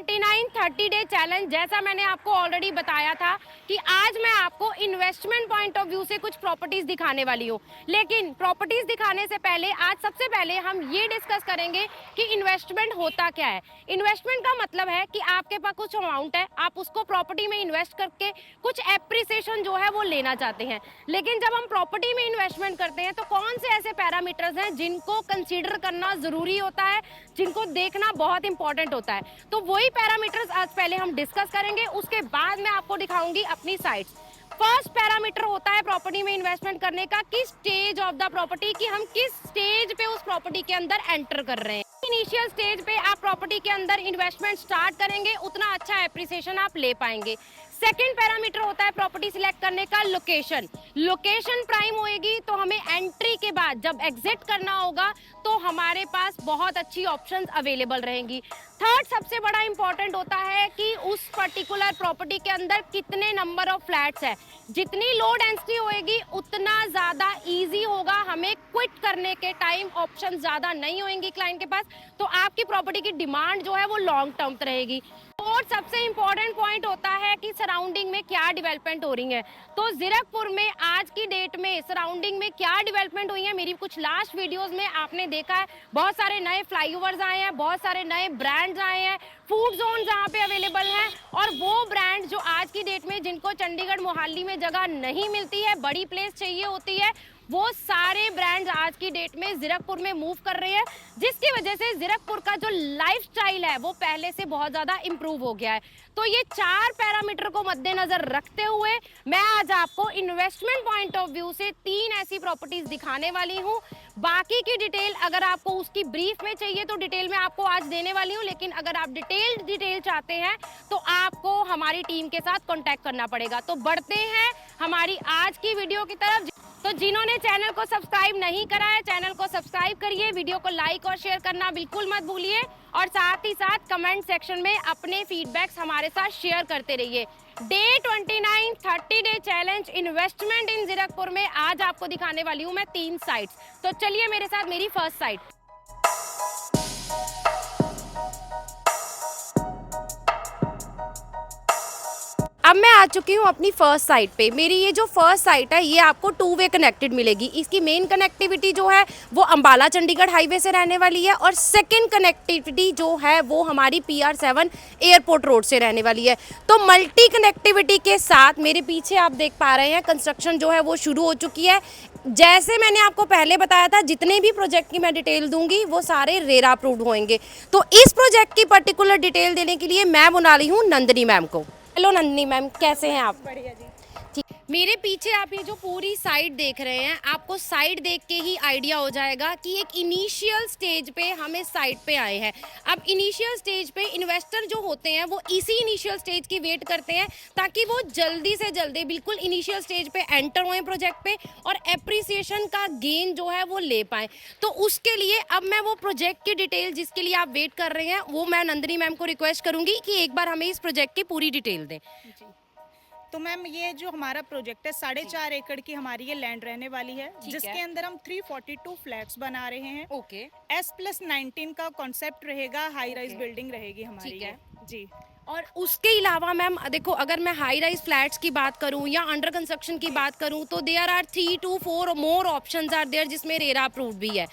29 30 day challenge, जैसा मैंने आपको ऑलरेडी बताया था कि आज मैं आपको इन्वेस्टमेंट पॉइंट ऑफ व्यू से कुछ प्रॉपर्टीज दिखाने वाली हूँ। लेकिन प्रॉपर्टीज दिखाने से पहले आज सबसे पहले हम ये डिस्कस करेंगे कि इन्वेस्टमेंट होता क्या है। इन्वेस्टमेंट का मतलब है कि आपके पास कुछ अमाउंट है, आप उसको प्रॉपर्टी में इन्वेस्ट करके कुछ एप्रिसिएशन जो है वो लेना चाहते हैं। लेकिन जब हम प्रॉपर्टी में इन्वेस्टमेंट करते हैं तो कौन से ऐसे पैरामीटर्स हैं जिनको कंसीडर करना जरूरी होता है, जिनको देखना बहुत इंपॉर्टेंट होता है। तो वही पैरामीटर्स आज पहले हम डिस्कस करेंगे, उसके बाद मैं आपको दिखाऊंगी अपनी साइट्स। फर्स्ट पैरामीटर होता है प्रॉपर्टी में इन्वेस्टमेंट करने का कि स्टेज ऑफ द प्रॉपर्टी, कि हम किस स्टेज पे उस प्रॉपर्टी के अंदर एंटर कर रहे हैं। इनिशियल स्टेज पे आप प्रॉपर्टी के अंदर इन्वेस्टमेंट स्टार्ट करेंगे उतना अच्छा एप्रिसिएशन आप ले पाएंगे। सेकंड पैरामीटर होता है प्रॉपर्टी सिलेक्ट करने का लोकेशन। लोकेशन प्राइम होएगी तो हमें एंट्री के बाद जब एग्जिट करना होगा तो हमारे पास बहुत अच्छी ऑप्शंस अवेलेबल रहेंगी। थर्ड सबसे बड़ा इंपॉर्टेंट होता है कि उस पर्टिकुलर प्रॉपर्टी के अंदर कितने नंबर ऑफ फ्लैट्स है। जितनी लो डेंसिटी होएगी उतना ज्यादा इजी होगा हमें क्विट करने के टाइम, ऑप्शन ज्यादा नहीं होंगी क्लाइंट के पास, तो आपकी प्रॉपर्टी की डिमांड जो है वो लॉन्ग टर्म रहेगी। और सबसे इंपॉर्टेंट पॉइंट होता है कि सराउंडिंग में क्या डेवलपमेंट हो रही है। तो जीरकपुर में आज की डेट में सराउंडिंग में क्या डेवलपमेंट हुई है, मेरी कुछ लास्ट वीडियोस में आपने देखा है। बहुत सारे नए फ्लाईओवर्स आए हैं, बहुत सारे नए ब्रांड्स आए हैं, फूड जोन जहाँ पे अवेलेबल हैं, और वो ब्रांड जो आज की डेट में जिनको चंडीगढ़ मोहाली में जगह नहीं मिलती है, बड़ी प्लेस चाहिए होती है, वो सारे ब्रांड्स आज की डेट में जीरकपुर में मूव कर रहे हैं, जिसकी वजह से जीरकपुर का जो लाइफस्टाइल है वो पहले से बहुत ज्यादा इंप्रूव हो गया है। तो ये चार पैरामीटर को मद्देनजर रखते हुए मैं आज आपको इन्वेस्टमेंट पॉइंट ऑफ व्यू से 3 ऐसी प्रॉपर्टीज दिखाने वाली हूँ। बाकी की डिटेल अगर आपको उसकी ब्रीफ में चाहिए तो डिटेल में आपको आज देने वाली हूँ, लेकिन अगर आप डिटेल चाहते हैं तो आपको हमारी टीम के साथ कॉन्टेक्ट करना पड़ेगा। तो बढ़ते हैं हमारी आज की वीडियो की तरफ। तो जिन्होंने चैनल को सब्सक्राइब नहीं करा है, चैनल को सब्सक्राइब करिए, वीडियो को लाइक और शेयर करना बिल्कुल मत भूलिए, और साथ ही साथ कमेंट सेक्शन में अपने फीडबैक्स हमारे साथ शेयर करते रहिए। डे 29 30 डे चैलेंज इन्वेस्टमेंट इन जीरकपुर में आज आपको दिखाने वाली हूँ मैं 3 साइट्स। तो चलिए मेरे साथ मेरी फर्स्ट साइट। अब मैं आ चुकी हूँ अपनी फर्स्ट साइट पे। मेरी ये जो फर्स्ट साइट है ये आपको 2 वे कनेक्टेड मिलेगी। इसकी मेन कनेक्टिविटी जो है वो अंबाला चंडीगढ़ हाईवे से रहने वाली है, और सेकंड कनेक्टिविटी जो है वो हमारी PR7 एयरपोर्ट रोड से रहने वाली है। तो मल्टी कनेक्टिविटी के साथ मेरे पीछे आप देख पा रहे हैं कंस्ट्रक्शन जो है वो शुरू हो चुकी है। जैसे मैंने आपको पहले बताया था, जितने भी प्रोजेक्ट की मैं डिटेल दूंगी वो सारे रेरा अप्रूव्ड होंगे। तो इस प्रोजेक्ट की पर्टिकुलर डिटेल देने के लिए मैं बुला रही हूँ नंदिनी मैम को। हेलो नंदिनी मैम, कैसे हैं आप? बढ़िया जी। ठीक। मेरे पीछे आप ये जो पूरी साइट देख रहे हैं, आपको साइट देख के ही आइडिया हो जाएगा कि एक इनिशियल स्टेज पे हम इस साइट पे आए हैं। अब इनिशियल स्टेज पे इन्वेस्टर जो होते हैं वो इसी इनिशियल स्टेज की वेट करते हैं ताकि वो जल्दी से जल्दी बिल्कुल इनिशियल स्टेज पे एंटर होएं प्रोजेक्ट पे और एप्रिसिएशन का गेन जो है वो ले पाएं। तो उसके लिए अब मैं वो प्रोजेक्ट की डिटेल जिसके लिए आप वेट कर रहे हैं वो मैं नंदिनी मैम को रिक्वेस्ट करूंगी कि एक बार हमें इस प्रोजेक्ट की पूरी डिटेल दें। जी। तो मैम ये जो हमारा प्रोजेक्ट है 4.5 एकड़ की हमारी ये लैंड रहने वाली है, जिसके अंदर हम 342 फ्लैट्स बना रहे हैं। ओके। S+19 का कॉन्सेप्ट रहेगा, हाई राइज बिल्डिंग रहेगी हमारी। ठीक है जी। और उसके अलावा मैम देखो, अगर मैं हाई राइज फ्लैट्स की बात करूं या अंडर कंस्ट्रक्शन की बात करूं तो there are 3 to 4 more options are there, जिसमें रेरा अप्रूव्ड भी है।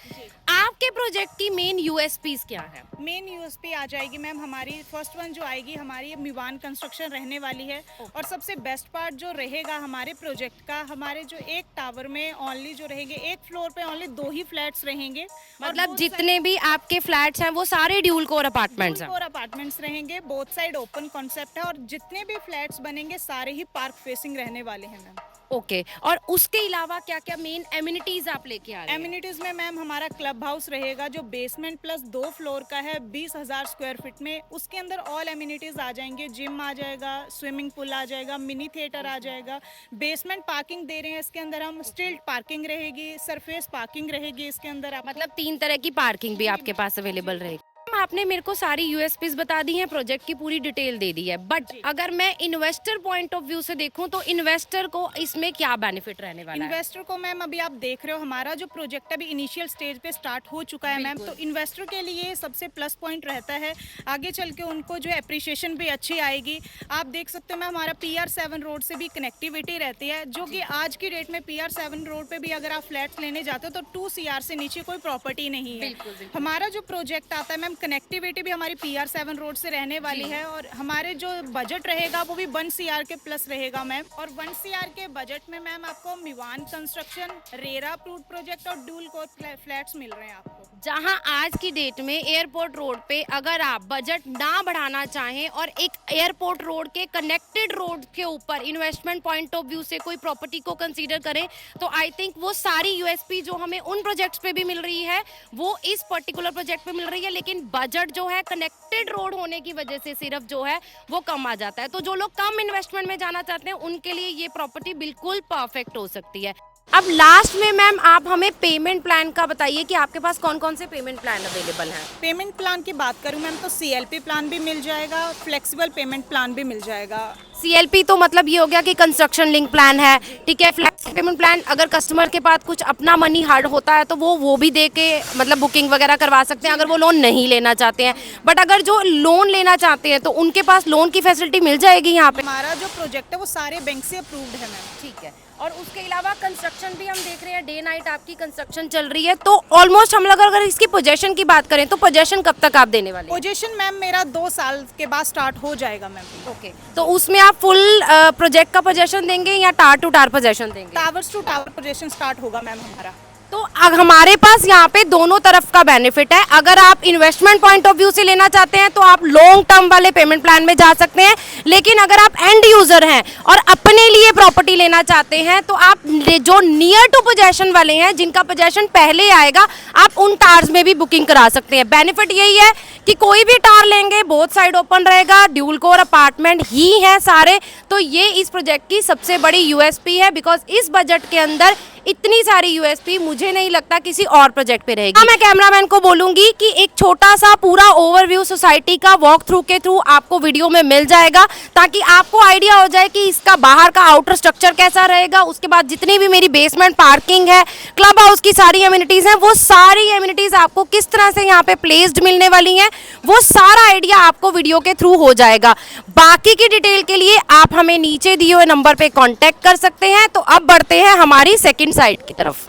आपके प्रोजेक्ट की मेन यूएसपीज क्या है? मेन यूएसपी आ जाएगी मैम हमारी, फर्स्ट वन जो आएगी हमारी मिवान कंस्ट्रक्शन रहने वाली है। और सबसे बेस्ट पार्ट जो रहेगा हमारे प्रोजेक्ट का, हमारे जो एक टावर में ओनली जो रहेंगे, एक फ्लोर पे ओनली 2 ही फ्लैट्स रहेंगे। मतलब जितने भी आपके फ्लैट्स हैं वो सारे ड्यूल कोर अपार्टमेंट्स हैं? और अपार्टमेंट्स रहेंगे, बोथ साइड ओपन कॉन्सेप्ट है, और जितने भी फ्लैट्स बनेंगे सारे ही पार्क फेसिंग रहने वाले हैं मैम। ओके। और उसके अलावा क्या क्या मेन एमिनिटीज आप लेके आ रहे हैं? एमिनिटीज में मैम हमारा क्लब हाउस रहेगा जो बेसमेंट प्लस 2 फ्लोर का है, 20,000 स्क्वायर फीट में। उसके अंदर ऑल एमिनिटीज आ जाएंगे, जिम आ जाएगा, स्विमिंग पूल आ जाएगा, मिनी थिएटर आ जाएगा, बेसमेंट पार्किंग दे रहे हैं इसके अंदर हम, स्टिल्ट पार्किंग रहेगी, सरफेस पार्किंग रहेगी इसके अंदर। मतलब 3 तरह की पार्किंग भी आपके पास अवेलेबल रहेगी। आपने मेरे को सारी यूएसपीज बता दी हैं, प्रोजेक्ट की पूरी डिटेल दे दी है, बट अगर मैं इन्वेस्टर पॉइंट ऑफ व्यू से देखूं तो इन्वेस्टर को इसमें क्या बेनिफिट रहने वाला है? इन्वेस्टर को मैम अभी आप देख रहे हो हमारा जो प्रोजेक्ट अभी इनिशियल स्टेज पे स्टार्ट हो चुका है मैम, तो इन्वेस्टर के लिए सबसे प्लस पॉइंट रहता है आगे चल के उनको जो एप्रिसिएशन भी अच्छी आएगी। आप देख सकते हो मैम हमारा PR7 रोड से भी कनेक्टिविटी रहती है, जो कि आज की डेट में PR7 रोड पे भी अगर आप फ्लैट्स लेने जाते हो तो 2 CR से नीचे कोई प्रॉपर्टी नहीं है। हमारा जो प्रोजेक्ट आता है मैम, कनेक्टिविटी भी हमारी PR7 रोड से रहने वाली है, और हमारे जो बजट रहेगा वो भी 1 CR के प्लस रहेगा मैम। और 1 CR के बजट में मैम आपको मिवान कंस्ट्रक्शन, रेरा अप्रूव्ड प्रोजेक्ट और डुअल कोर फ्लैट्स मिल रहे हैं आपको। जहां आज की डेट में एयरपोर्ट रोड पे अगर आप बजट ना बढ़ाना चाहें और एक एयरपोर्ट रोड के कनेक्टेड रोड के ऊपर इन्वेस्टमेंट पॉइंट ऑफ व्यू से कोई प्रॉपर्टी को कंसीडर करें, तो आई थिंक वो सारी यूएसपी जो हमें उन प्रोजेक्ट्स पे भी मिल रही है वो इस पर्टिकुलर प्रोजेक्ट पे मिल रही है, लेकिन बजट जो है कनेक्टेड रोड होने की वजह से सिर्फ जो है वो कम आ जाता है। तो जो लोग कम इन्वेस्टमेंट में जाना चाहते हैं उनके लिए ये प्रॉपर्टी बिल्कुल परफेक्ट हो सकती है। अब लास्ट में मैम आप हमें पेमेंट प्लान का बताइए कि आपके पास कौन कौन से पेमेंट प्लान अवेलेबल हैं? पेमेंट प्लान की बात करूं मैम तो CLP प्लान भी मिल जाएगा, फ्लेक्सिबल पेमेंट प्लान भी मिल जाएगा। CLP तो मतलब ये हो गया कि कंस्ट्रक्शन लिंक प्लान है, ठीक है। फ्लेक्स पेमेंट प्लान अगर कस्टमर के पास कुछ अपना मनी हार्ड होता है तो वो भी दे के मतलब बुकिंग वगैरह करवा सकते हैं अगर वो लोन नहीं लेना चाहते हैं। बट अगर जो लोन लेना चाहते हैं तो उनके पास लोन की फैसिलिटी मिल जाएगी यहाँ पे। हमारा जो प्रोजेक्ट है वो सारे बैंक से अप्रूव्ड है मैम। ठीक है। और उसके अलावा कंस्ट्रक्शन भी हम देख रहे हैं, डे नाइट आपकी कंस्ट्रक्शन चल रही है, तो ऑलमोस्ट हम लोग अगर इसकी पोजेशन की बात करें तो पोजेशन कब तक आप देने वाले हैं? पोजीशन मैम मेरा 2 साल के बाद स्टार्ट हो जाएगा मैम। ओके, तो उसमें आप फुल प्रोजेक्ट का पोजेशन देंगे या टावर टू टावर पोजेशन देंगे? Towers to tower position start होगा मैम हमारा। तो हमारे पास यहाँ पे दोनों तरफ का बेनिफिट है। अगर आप इन्वेस्टमेंट पॉइंट ऑफ व्यू से लेना चाहते हैं तो आप लॉन्ग टर्म वाले पेमेंट प्लान में जा सकते हैं, लेकिन अगर आप एंड यूजर हैं और अपने लिए प्रॉपर्टी लेना चाहते हैं तो आप जो नियर टू पोजेशन वाले हैं, जिनका पोजेशन पहले आएगा, आप उन टार्स में भी बुकिंग करा सकते हैं। बेनिफिट यही है कि कोई भी टार लेंगे बोथ साइड ओपन रहेगा, ड्यूल कोर अपार्टमेंट ही है सारे। तो ये इस प्रोजेक्ट की सबसे बड़ी यूएसपी है, बिकॉज इस बजट के अंदर इतनी सारी यूएसपी मुझे नहीं लगता किसी और प्रोजेक्ट पे रहेगी। मैं कैमरामैन को बोलूंगी कि एक छोटा सा पूरा ओवरव्यू सोसाइटी का वॉक थ्रू के थ्रू आपको वीडियो में मिल जाएगा, ताकि आपको आइडिया हो जाए कि इसका बाहर का आउटर स्ट्रक्चर कैसा रहेगा। उसके बाद जितनी भी मेरी बेसमेंट पार्किंग है, क्लब हाउस की सारी एमिनिटीज हैं, वो सारी एमिनिटीज आपको किस तरह से यहाँ पे प्लेस्ड मिलने वाली हैं, वो सारा आइडिया आपको वीडियो के थ्रू हो जाएगा। बाकी की डिटेल के लिए आप हमें नीचे दिए हुए नंबर पे कांटेक्ट कर सकते हैं। तो अब बढ़ते हैं हमारी सेकंड साइड की तरफ।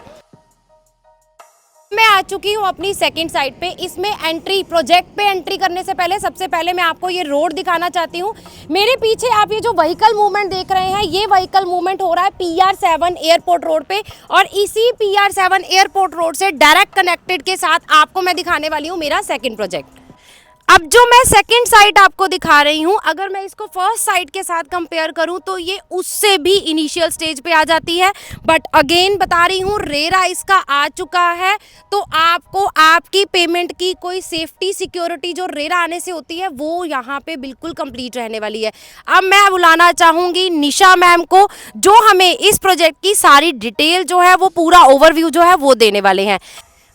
मैं आ चुकी हूँ अपनी सेकंड साइड पे। इसमें एंट्री, प्रोजेक्ट पे एंट्री करने से पहले सबसे पहले मैं आपको ये रोड दिखाना चाहती हूँ। मेरे पीछे आप ये जो व्हीकल मूवमेंट देख रहे हैं, ये व्हीकल मूवमेंट हो रहा है PR7 एयरपोर्ट रोड पे, और इसी PR7 एयरपोर्ट रोड से डायरेक्ट कनेक्टेड के साथ आपको मैं दिखाने वाली हूँ मेरा सेकंड प्रोजेक्ट। अब जो मैं सेकंड साइट आपको दिखा रही हूँ, अगर मैं इसको फर्स्ट साइट के साथ कंपेयर करूँ तो ये उससे भी इनिशियल स्टेज पे आ जाती है। बट अगेन बता रही हूँ, रेरा इसका आ चुका है, तो आपको आपकी पेमेंट की कोई सेफ्टी सिक्योरिटी जो रेरा आने से होती है वो यहाँ पे बिल्कुल कंप्लीट रहने वाली है। अब मैं बुलाना चाहूँगी निशा मैम को, जो हमें इस प्रोजेक्ट की सारी डिटेल जो है वो पूरा ओवरव्यू जो है वो देने वाले हैं।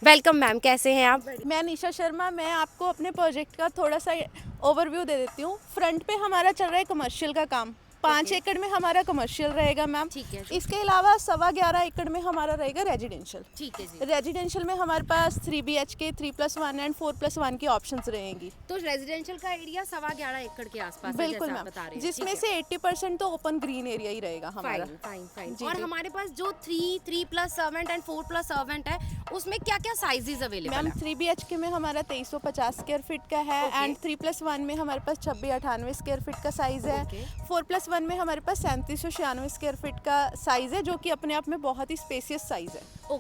वेलकम मैम, कैसे हैं आप? मैं निशा शर्मा। मैं आपको अपने प्रोजेक्ट का थोड़ा सा ओवरव्यू दे देती हूँ। फ्रंट पे हमारा चल रहा है कमर्शियल का काम, 5 एकड़ में हमारा कमर्शियल रहेगा मैम। ठीक है। इसके अलावा 11.25 एकड़ में हमारा रहेगा रेजिडेंशियल। ठीक है जी। रेजिडेंशियल में हमारे पास 3 BHK, 3+1 एंड 4+1 की ऑप्शंस रहेंगी। तो रेजिडेंशियल का एरिया 11.25 एकड़ के आसपास है, बिल्कुल जैसा आप मैम, बता रहे हैं। जिसमें से 80% तो ओपन ग्रीन एरिया ही रहेगा हमारा। Fine fine. जी, और जी। हमारे पास जो 3+7 एंड 4+7 है, उसमें क्या क्या साइजेस अवेलेबल मैम है? 3 BHK में हमारा 2350 स्क्वायर फीट का है एंड 3+1 में हमारे पास 2698 स्क्वायर फीट का साइज है। 4+1 में हमारे पास 3796 स्क्वायर फीट का साइज है, जो कि अपने आप में बहुत ही स्पेसियस साइज है।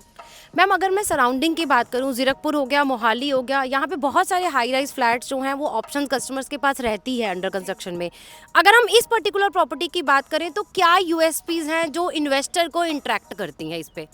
मैम अगर मैं सराउंडिंग की बात करूं, जीरकपुर हो गया, मोहाली हो गया, यहाँ पे बहुत सारे हाई राइज फ्लैट्स जो हैं वो ऑप्शन कस्टमर्स के पास रहती है अंडर कंस्ट्रक्शन में। अगर हम इस पर्टिकुलर प्रॉपर्टी की बात करें तो क्या यूएसपीज हैं जो इन्वेस्टर को इंटरेक्ट करती हैं इस पे?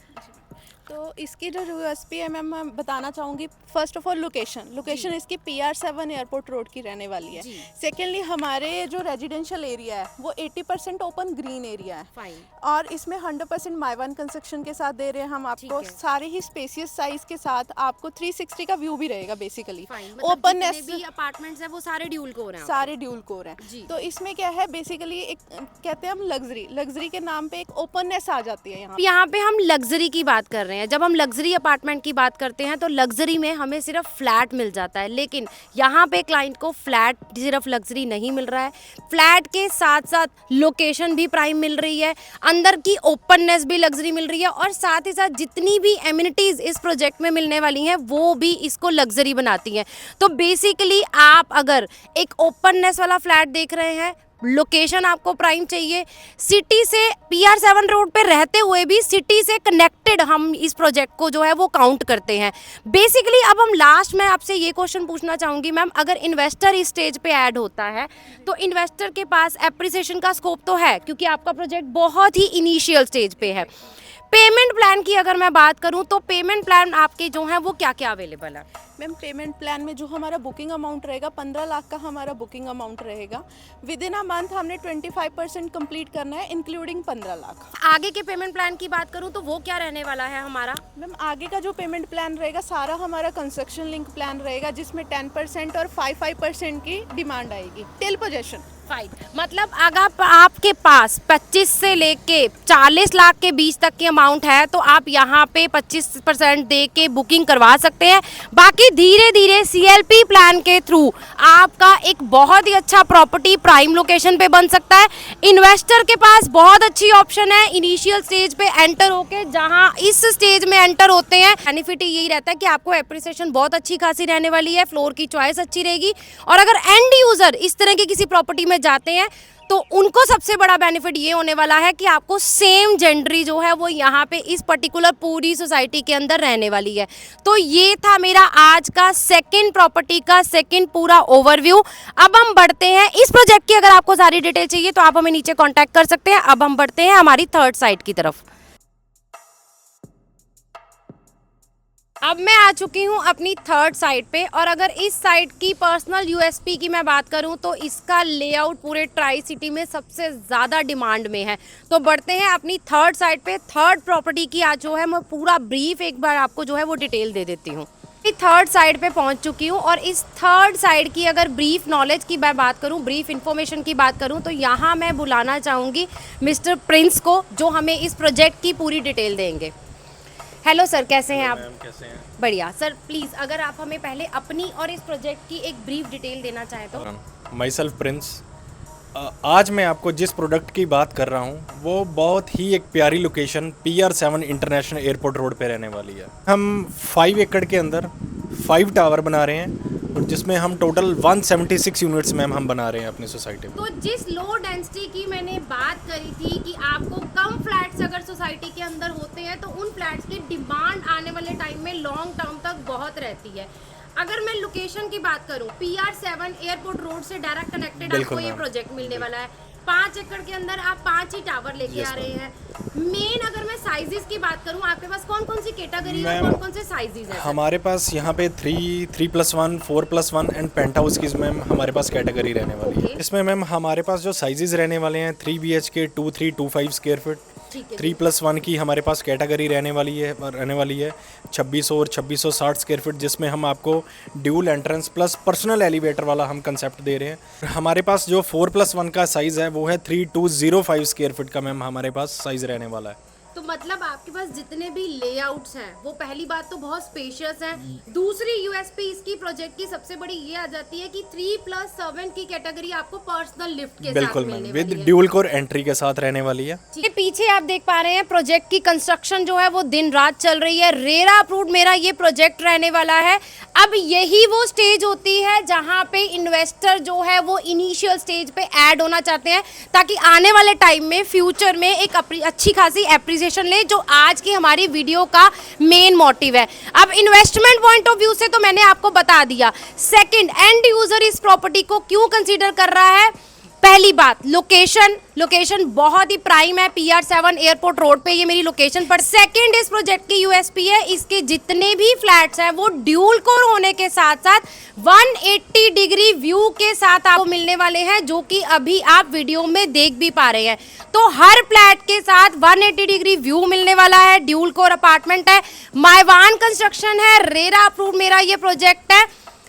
तो इसकी जो यूएसपी है मैम मैं बताना चाहूँगी, फर्स्ट ऑफ ऑल लोकेशन इसकी PR7 एयरपोर्ट रोड की रहने वाली है। सेकेंडली हमारे जो रेजिडेंशियल एरिया है वो 80% ओपन ग्रीन एरिया है। फाइन। और इसमें 100% माइवन कंस्ट्रक्शन के साथ दे रहे हैं हम आपको, सारे ही स्पेसियस साइज के साथ आपको 360 का व्यू भी रहेगा बेसिकली। ओपननेस भी अपार्टमेंट्स है वो सारे ड्यूल कोर हैं, सारे ड्यूल कोर हैं। तो इसमें क्या है बेसिकली एक कहते हैं हम लग्जरी के नाम पे एक ओपननेस आ जाती है यहाँ पे हम लग्जरी की बात कर रहे हैं। जब हम लग्जरी अपार्टमेंट की बात करते हैं तो लग्जरी में हमें सिर्फ फ्लैट मिल जाता है, लेकिन यहाँ पे क्लाइंट को फ्लैट सिर्फ लग्जरी नहीं मिल रहा है, फ्लैट के साथ साथ लोकेशन भी प्राइम मिल रही है, अंदर की ओपननेस भी लग्जरी मिल रही है, और साथ ही साथ जितनी भी एमिनिटीज इस प्रोजेक्ट में मिलने वाली हैं वो भी इसको लग्जरी बनाती हैं। तो बेसिकली आप अगर एक ओपननेस वाला फ्लैट देख रहे हैं, लोकेशन आपको प्राइम चाहिए, सिटी से PR7 रोड पे रहते हुए भी सिटी से कनेक्टेड हम इस प्रोजेक्ट को जो है वो काउंट करते हैं। बेसिकली अब हम लास्ट में आपसे ये क्वेश्चन पूछना चाहूँगी मैम, अगर इन्वेस्टर इस स्टेज पे ऐड होता है तो इन्वेस्टर के पास एप्रिसिएशन का स्कोप तो है, क्योंकि आपका प्रोजेक्ट बहुत ही इनिशियल स्टेज पे है। पेमेंट प्लान की अगर मैं बात करूं तो पेमेंट प्लान आपके जो हैं वो क्या क्या अवेलेबल है? मैम पेमेंट प्लान में जो हमारा बुकिंग अमाउंट रहेगा 15 लाख का हमारा बुकिंग अमाउंट रहेगा। विद इन अ मंथ हमने 25% कंप्लीट करना है इंक्लूडिंग 15 लाख। आगे के पेमेंट प्लान की बात करूं तो वो क्या रहने वाला है हमारा? मैम आगे का जो पेमेंट प्लान रहेगा सारा हमारा कंस्ट्रक्शन लिंक प्लान रहेगा, जिसमें 10% और 5% की डिमांड आएगी टिल पोजेशन। मतलब अगर आपके पास 25 से लेके 40 लाख के बीच तक की अमाउंट है तो आप यहाँ पे 25% दे के बुकिंग करवा सकते हैं। बाकी धीरे धीरे CLP प्लान के थ्रू आपका एक बहुत ही अच्छा प्रॉपर्टी प्राइम लोकेशन पे बन सकता है। इन्वेस्टर के पास बहुत अच्छी ऑप्शन है इनिशियल स्टेज पे एंटर होके, जहाँ इस स्टेज में एंटर होते हैं बेनिफिट यही रहता है कि आपको एप्रिसिएशन बहुत अच्छी खासी रहने वाली है, फ्लोर की चॉइस अच्छी रहेगी, और अगर एंड यूजर इस तरह की किसी प्रॉपर्टी में जाते हैं तो उनको सबसे बड़ा बेनिफिट ये होने वाला है कि आपको सेम जेंडरी जो है वो यहाँ पे इस पर्टिकुलर पूरी सोसाइटी के अंदर रहने वाली है। तो ये था मेरा आज का सेकंड प्रॉपर्टी का सेकंड पूरा ओवरव्यू। अब हम बढ़ते हैं इस प्रोजेक्ट की, अगर आपको सारी डिटेल चाहिए तो आप हमें नीचे कांटेक्ट कर सकते हैं। अब हम बढ़ते हैं हमारी थर्ड साइट की तरफ। अब मैं आ चुकी हूँ अपनी थर्ड साइट पे, और अगर इस साइट की पर्सनल USP की मैं बात करूँ तो इसका लेआउट पूरे ट्राई सिटी में सबसे ज़्यादा डिमांड में है। तो बढ़ते हैं अपनी थर्ड साइट पे। थर्ड प्रॉपर्टी की आज जो है मैं पूरा ब्रीफ एक बार आपको जो है वो डिटेल दे देती हूँ। थर्ड साइड पे पहुंच चुकी हूँ, और इस थर्ड साइड की अगर ब्रीफ नॉलेज की मैं बात करूँ, ब्रीफ इन्फॉर्मेशन की बात करूँ, तो यहाँ मैं बुलाना चाहूँगी मिस्टर प्रिंस को, जो हमें इस प्रोजेक्ट की पूरी डिटेल देंगे। हेलो सर, कैसे हैं आप? कैसे हैं? बढ़िया सर, प्लीज़ अगर आप हमें पहले अपनी और इस प्रोजेक्ट की एक ब्रीफ डिटेल देना चाहें तो। My self Prince. आज मैं आपको जिस प्रोडक्ट की बात कर रहा हूँ वो बहुत ही एक प्यारी location PR7 international airport road पे रहने वाली है। हम 5 एकड़ के अंदर 5 टावर बना रहे हैं, और जिसमें हम टोटल 176 यूनिट्स मैम हम बना रहे हैं अपनी सोसाइटी में। तो जिस लो डेंसिटी की मैंने बात करी थी कि आपको कम फ्लैट्स अगर सोसाइटी के अंदर होते हैं तो उन फ्लैट्स की डिमांड आने वाले टाइम में लॉन्ग टर्म तक बहुत रहती है। अगर मैं लोकेशन की बात करूं, PR7 एयरपोर्ट रोड से डायरेक्ट कनेक्टेड आपको ये प्रोजेक्ट मिलने वाला है। 5 एकड़ के अंदर आप 5 ही टावर लेके आ रहे हैं। मेन अगर मैं साइजेस की बात करूं, आपके पास कौन कौन सी कैटेगरी और कौन कौन से साइजेस हैं? हमारे पास यहाँ पे 3+1, 4+1 एंड पेंट हाउस की मैम हमारे पास कैटेगरी रहने वाली है। इसमें मैम हमारे पास जो साइजेस रहने वाले हैं 3 BHK 2325 स्क्वायर फीट, 3+1 की हमारे पास कैटेगरी रहने वाली है 2600 और 2660 स्क्वायर फीट, जिसमें हम आपको dual entrance plus personal elevator वाला हम कंसेप्ट दे रहे हैं। हमारे पास जो 4+1 का साइज़ है वो है 3205 स्क्वायर फीट का मैम हमारे पास साइज़ रहने वाला है। तो मतलब आपके पास जितने भी लेआउट्स हैं वो पहली बात तो बहुत स्पेशियस हैं। दूसरी USP इसकी प्रोजेक्ट की सबसे बड़ी ये आ जाती है कि 3+7 की कैटेगरी आपको पर्सनल लिफ्ट के बिल्कुल साथ मैम, मिलने विद वाली है। ड्यूल कोर एंट्री के साथ रहने वाली है। ये पीछे आप देख पा रहे हैं प्रोजेक्ट की कंस्ट्रक्शन जो है वो दिन रात चल रही है। रेरा अप्रूव्ड मेरा ये प्रोजेक्ट रहने वाला है। अब यही वो स्टेज होती है जहाँ पे इन्वेस्टर जो है वो इनिशियल स्टेज पे ऐड होना चाहते हैं, ताकि आने वाले टाइम में फ्यूचर में एक अच्छी खासी एप्रिसिएशन ले, जो आज की हमारी वीडियो का मेन मोटिव है। अब इन्वेस्टमेंट पॉइंट ऑफ व्यू से तो मैंने आपको बता दिया। सेकंड, एंड यूजर इस प्रॉपर्टी को क्यों कंसीडर कर रहा है, पहली बात लोकेशन बहुत ही प्राइम है, PR7 एयरपोर्ट रोड पे ये मेरी लोकेशन पर। सेकंड इस प्रोजेक्ट की यूएसपी है, इसके जितने भी फ्लैट्स हैं वो ड्यूल कोर होने के साथ साथ 180 डिग्री व्यू के साथ आपको मिलने वाले हैं, जो कि अभी आप वीडियो में देख भी पा रहे हैं। तो हर फ्लैट के साथ 180 डिग्री व्यू मिलने वाला है, ड्यूल कोर अपार्टमेंट है, माइवान कंस्ट्रक्शन है, रेरा अप्रूव्ड मेरा ये प्रोजेक्ट है।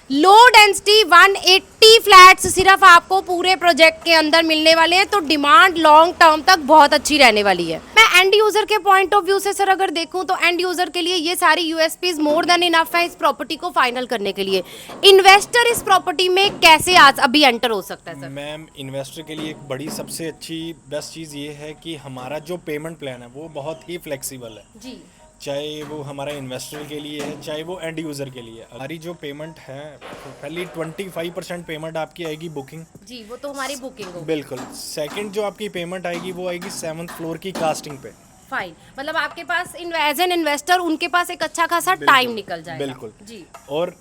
लो डेंसिटी 180 फ्लैट्स सिर्फ आपको पूरे प्रोजेक्ट के अंदर मिलने वाले हैं, तो डिमांड लॉन्ग टर्म तक बहुत अच्छी रहने वाली है। मैं एंड यूजर के पॉइंट ऑफ व्यू से सर अगर देखूं तो एंड यूजर के लिए ये सारी यूएसपीज मोर देन इनफ है इस प्रॉपर्टी को फाइनल करने के लिए। इन्वेस्टर इस प्रॉपर्टी में कैसे आज अभी एंटर हो सकता है सर? मैम, इन्वेस्टर के लिए एक बड़ी सबसे अच्छी बेस्ट चीज़ ये है कि हमारा जो पेमेंट प्लान है वो बहुत ही फ्लेक्सिबल है जी, चाहे वो हमारा इन्वेस्टर के लिए है चाहे वो एंड यूज़र के लिए। हमारी जो पेमेंट है पहली 25% पेमेंट आपकी आएगी बुकिंग। जी, वो तो हमारी बुकिंग हो। बिल्कुल। सेकंड जो आपकी पेमेंट आएगी वो आएगी 7th फ्लोर की कास्टिंग पे। फाइन, मतलब आपके पास एज एन इन्वेस्टर उनके पास एक अच्छा खासा टाइम निकल जाएगा। बिल्कुल जी। और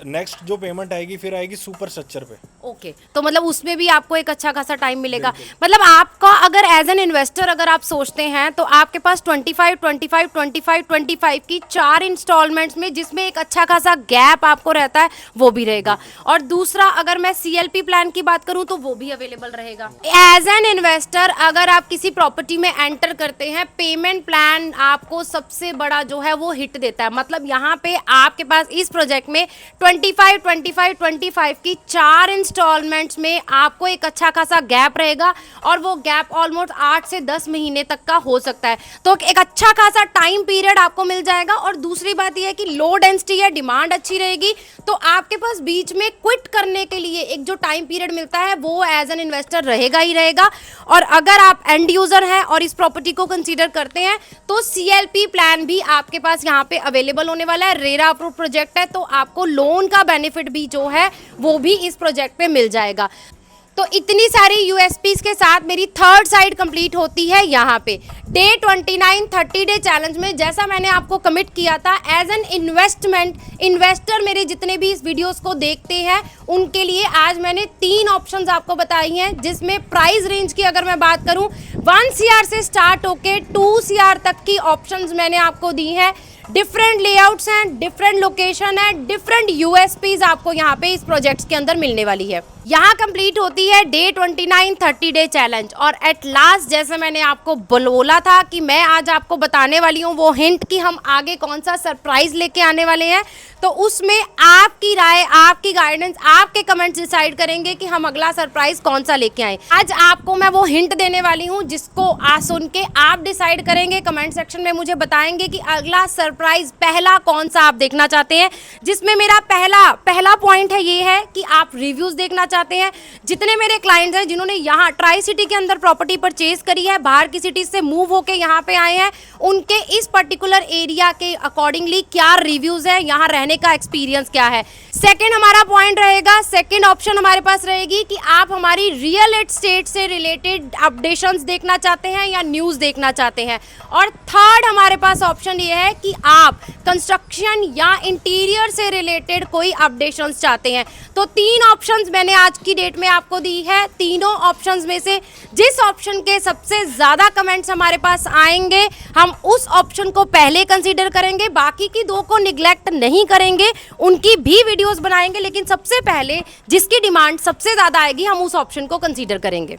नेक्स्ट जो पेमेंट आएगी फिर आएगी सुपर स्ट्रक्चर पे। ओके, तो मतलब उसमें भी आपको एक अच्छा खासा टाइम मिलेगा। मतलब आपका अगर एज एन इन्वेस्टर अगर आप सोचते हैं तो आपके पास 25 की 4 इंस्टॉलमेंट्स में जिसमें एक अच्छा खासा गैप आपको रहता है वो भी रहेगा। और दूसरा अगर मैं CLP प्लान की बात करूं तो वो भी अवेलेबल रहेगा। एज एन इन्वेस्टर अगर आप किसी प्रॉपर्टी में एंटर करते हैं, पेमेंट प्लान आपको सबसे बड़ा जो है वो हिट देता है। मतलब यहाँ पे आपके पास इस प्रोजेक्ट में 25 की 4 इंस्टॉलमेंट्स में आपको एक अच्छा खासा गैप रहेगा और वो गैप ऑलमोस्ट 8 से 10 महीने तक का हो सकता है। तो एक अच्छा खासा टाइम पीरियड आपको मिल जाएगा। और दूसरी बात यह है कि लो डेंसिटी है, डिमांड अच्छी रहेगी, तो आपके पास बीच में क्विट करने के लिए एक जो टाइम पीरियड मिलता है वो एज एन इन्वेस्टर रहेगा ही रहेगा। और अगर आप एंड यूजर हैं और इस प्रॉपर्टी को कंसीडर करते हैं तो CLP प्लान भी आपके पास यहाँ पे अवेलेबल होने वाला है। रेरा अप्रूव्ड प्रोजेक्ट है तो आपको लोन का बेनिफिट भी जो है वो भी इस प्रोजेक्ट पे मिल जाएगा। तो इतनी सारी यूएसपीज के साथ मेरी थर्ड साइड कंप्लीट होती है यहाँ पे। डे 29 30 डे चैलेंज में जैसा मैंने आपको कमिट किया था एज एन इन्वेस्टर मेरे जितने भी इस वीडियोस को देखते हैं उनके लिए आज मैंने 3 ऑप्शंस आपको बताई हैं, जिसमें प्राइस रेंज की अगर मैं बात करूं 1 CR से स्टार्ट होके 2 CR तक की ऑप्शंस मैंने आपको दी हैं। डिफरेंट लेआउट्स हैं, डिफरेंट लोकेशन है, डिफरेंट यूएसपीज आपको यहाँ पे इस प्रोजेक्ट्स के अंदर मिलने वाली है। यहाँ कंप्लीट होती है डे 29 30 डे चैलेंज। और एट लास्ट जैसे मैंने आपको बोला था कि मैं आज आपको बताने वाली हूँ वो हिंट कि हम आगे कौन सा सरप्राइज लेके आने वाले हैं, तो उसमें आपकी राय, आपकी गाइडेंस, आपके कमेंट्स डिसाइड करेंगे कि हम अगला सरप्राइज कौन सा लेके आए। आज आपको मैं वो हिंट देने वाली हूँ जिसको सुन के आप डिसाइड करेंगे, कमेंट सेक्शन में मुझे बताएंगे कि अगला सरप्राइज पहला कौन सा आप देखना चाहते हैं। जिसमें मेरा पहला पॉइंट है ये है कि आप रिव्यूज देखना चाहते हैं। जितने मेरे क्लाइंट्स हैं जिन्होंने यहाँ ट्राई सिटी के अंदर प्रॉपर्टी परचेज करी है, बाहर की सिटी से मूव होके यहाँ पे आए हैं, उनके इस पर्टिकुलर एरिया के अकॉर्डिंगली क्या रिव्यूज है, यहाँ रहने का एक्सपीरियंस क्या है। सेकंड हमारा पॉइंट रहेगा, सेकंड ऑप्शन हमारे पास रहेगी कि आप हमारी रियल एस्टेट से रिलेटेड अपडेशंस देखना चाहते हैं या न्यूज देखना चाहते हैं। और थर्ड हमारे पास ऑप्शन ये है कि आप कंस्ट्रक्शन या इंटीरियर से रिलेटेड कोई अपडेशंस चाहते हैं। तो 3 ऑप्शंस मैंने आज की डेट में आपको दी है। तीनों ऑप्शंस में से जिस ऑप्शन के सबसे ज्यादा कमेंट्स हमारे पास आएंगे हम उस ऑप्शन को पहले कंसीडर करेंगे, बाकी की 2 को निगलेक्ट नहीं करेंगे, उनकी भी वीडियोस बनाएंगे, लेकिन सबसे पहले जिसकी डिमांड सबसे ज्यादा आएगी हम उस ऑप्शन को कंसीडर करेंगे।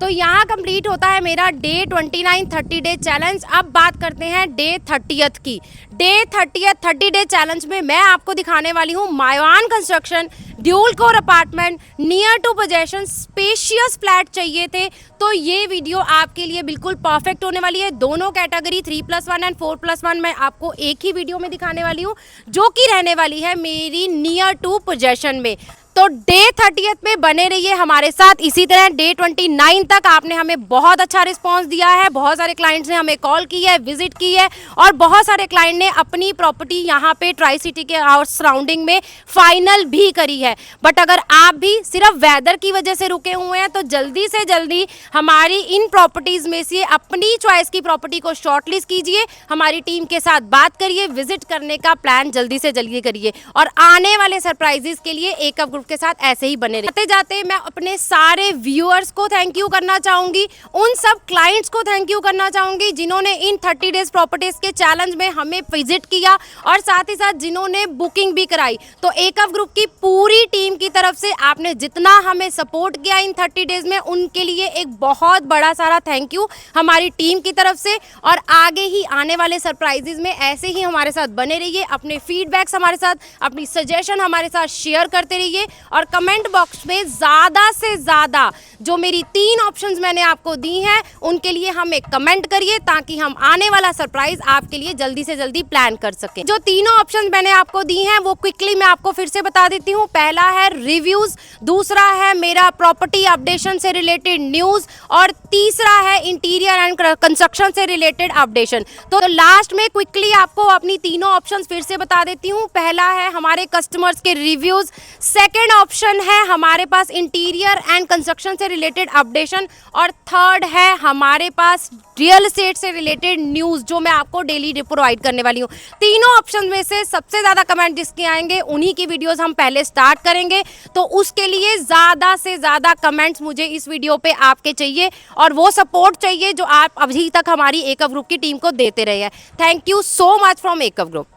तो यहाँ कंप्लीट होता है मेरा डे 29 30 डे चैलेंज। अब बात करते हैं डे 30th की। डे 30 डे चैलेंज में मैं आपको दिखाने वाली हूँ माइवान construction dual core apartment near to possession spacious flat चाहिए थे तो ये वीडियो आपके लिए बिल्कुल परफेक्ट होने वाली है। दोनों कैटेगरी 3+1 एंड 4+1 मैं आपको एक ही वीडियो में दिखाने वाली हूँ, जो कि रहने वाली है मेरी नियर टू पोजेशन में। तो डे 30th में बने रहिए हमारे साथ। इसी तरह डे 29 तक आपने हमें बहुत अच्छा रिस्पांस दिया है, बहुत सारे क्लाइंट्स ने हमें कॉल की है, विजिट की है और बहुत सारे क्लाइंट ने अपनी प्रॉपर्टी यहाँ पे ट्राई सिटी के और सराउंडिंग में फाइनल भी करी है। बट अगर आप भी सिर्फ वेदर की वजह से रुके हुए हैं तो जल्दी से जल्दी हमारी इन प्रॉपर्टीज़ में से अपनी चॉइस की प्रॉपर्टी को शॉर्टलिस्ट कीजिए, हमारी टीम के साथ बात करिए, विजिट करने का प्लान जल्दी से जल्दी करिए और आने वाले सरप्राइजेस के लिए एकअप ग्रुप ग्रुप के साथ ऐसे ही बने रहिए। जाते जाते मैं अपने सारे व्यूअर्स को थैंक यू करना चाहूंगी, उन सब क्लाइंट्स को थैंक यू करना चाहूंगी जिन्होंने इन 30 डेज प्रॉपर्टीज के चैलेंज में हमें विजिट किया और साथ ही साथ जिन्होंने बुकिंग भी कराई। तो एकअप ग्रुप की पूरी टीम की तरफ से आपने जितना हमें सपोर्ट किया इन 30 डेज में, उनके लिए एक बहुत बड़ा सारा थैंक यू हमारी टीम की तरफ से। और आगे ही आने वाले सरप्राइजेज में ऐसे ही हमारे साथ बने रहिए, अपने फीडबैक्स हमारे साथ, अपनी सजेशन हमारे साथ शेयर करते रहिए और कमेंट बॉक्स में ज़्यादा से ज़्यादा जो मेरी 3 ऑप्शंस मैंने आपको दी हैं उनके लिए हमें कमेंट करिए ताकि हम आने वाला सरप्राइज आपके लिए जल्दी से जल्दी प्लान कर सकें। जो तीनों ऑप्शंस मैंने आपको दी हैं वो क्विकली मैं आपको फिर से बता देती हूँ। पहला है रिव्यूज़, दूसरा है मेरा प्रॉपर्टी अपडेशन से रिलेटेड न्यूज़ और तीसरा है इंटीरियर एंड कंस्ट्रक्शन से रिलेटेड अपडेशन। तो लास्ट में क्विकली आपको अपनी तीनों ऑप्शंस फिर से बता देती हूँ। पहला है हमारे कस्टमर्स के रिव्यूज़, सेकेंड ऑप्शन है हमारे पास इंटीरियर एंड कंस्ट्रक्शन से रिलेटेड अपडेशन और थर्ड है हमारे पास रियल एस्टेट से रिलेटेड न्यूज़ जो मैं आपको डेली प्रोवाइड करने वाली हूँ। तीनों ऑप्शन में से सबसे ज़्यादा कमेंट जिसके आएंगे उन्हीं की वीडियोस हम पहले स्टार्ट करेंगे। तो उसके लिए ज़्यादा से ज़्यादा कमेंट्स मुझे इस वीडियो पे आपके चाहिए और वो सपोर्ट चाहिए जो आप अभी तक हमारी एकअप ग्रुप की टीम को देते रहे हैं। Thank you so much from एकअप ग्रुप।